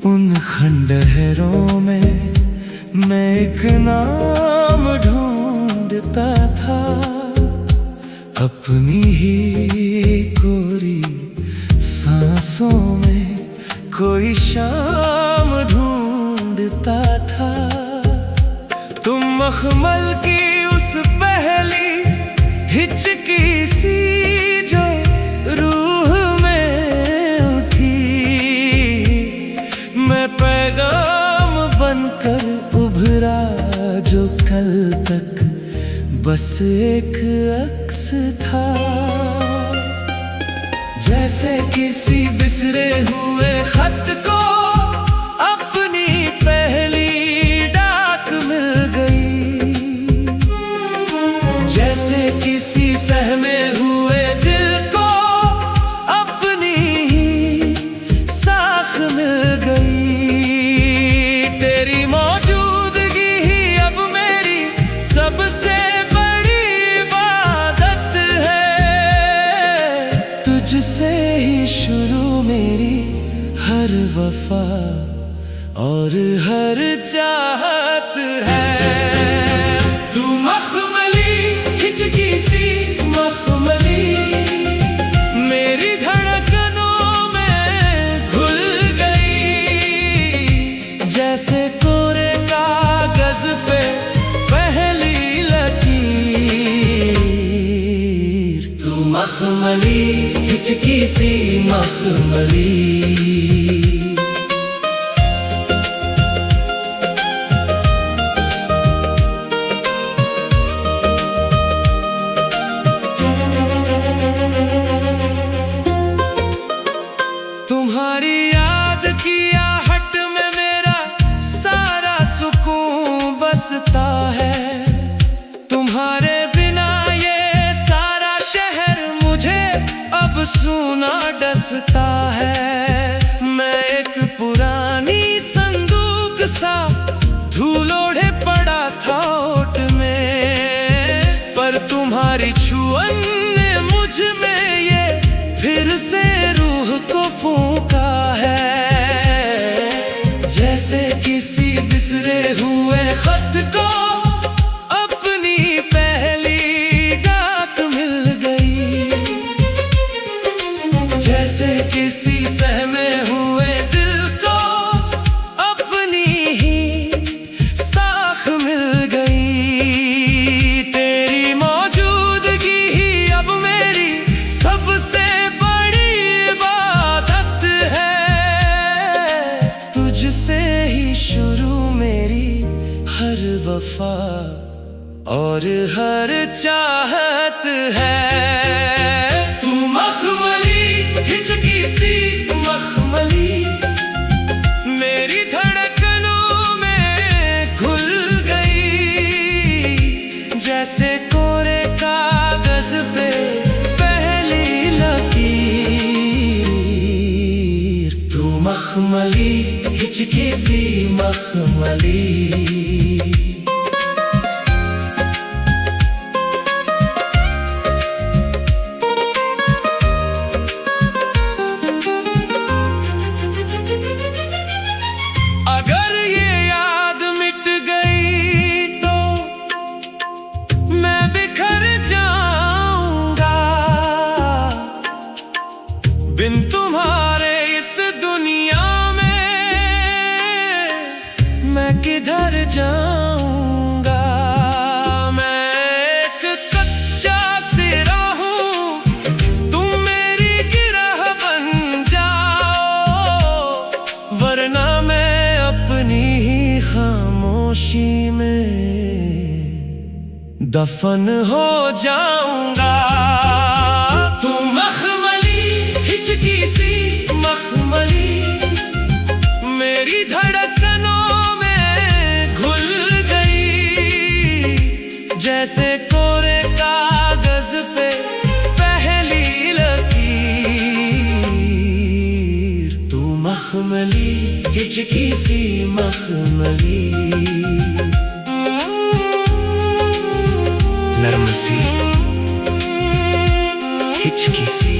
उन खंडहरों में मैं एक नाम ढूंढता था, अपनी ही कोरी सांसों में कोई शाम ढूंढता था। तुम मखमल की उस पहली हिचकी सी जो रूह में उठी, मैं पैगाम बनकर उभरा जो कल तक बस एक अक्स था। जैसे किसी बिसरे हुए खत को अपनी पहली डाक मिल गई, जैसे किसी सहमे हुए दिल को अपनी ही साख मिल गई। तेरी मौजूदगी ही अब मेरी सबसे बड़ी इबादत है, तुझसे ही शुरू मेरी हर वफा और हर चाहत है। तू मखमली हिचकी सी मखमली मेरी धड़कनों में घुल गई, जैसे कोरे कागज पे पहली लकीर। तू मखमली हिचकी सी मखमली। तुम्हारी याद की आहट में मेरा सारा सुकून बसता है, तुम्हारे बिना ये सारा शहर मुझे अब सूना डसता है। मैं एक पुरानी संदूक सा धूल ओढ़े पड़ा था ओट में, पर तुम्हारी छुअन ने मुझ में ये फिर से रूह को फूंका है। जैसे किसी बिसरे हुए खत को अपनी पहली डाक मिल गई, जैसे किसी सहमे हुए दिल को अपनी ही साख मिल गई। तेरी मौजूदगी ही अब मेरी सबसे बड़ी इबादत है, तुझसे ही शुरू मेरी हर वफा और हर चाहत है। तू मखमली हिचकी सी मखमली मेरी धड़कनों में घुल गई, जैसे कोरे कागज पे पहली लकीर। तू मखमली हिचकी सी मखमली। अगर ये याद मिट गई तो मैं बिखर जाऊंगा, बिन तुम्हारे इस दुनिया में मैं किधर जाऊंगा। मैं एक कच्चा सिरा हूँ, तुम मेरी गिरह बन जाओ, वरना मैं अपनी ही खामोशी में दफन हो जाऊंगा। तू मखमली हिचकी सी मखमली मेरी धड़कनों में घुल गई, जैसे कोरे कागज पे पहली लकीर। तू मखमली हिचकी सी मखमली। नरम सी हिचकी सी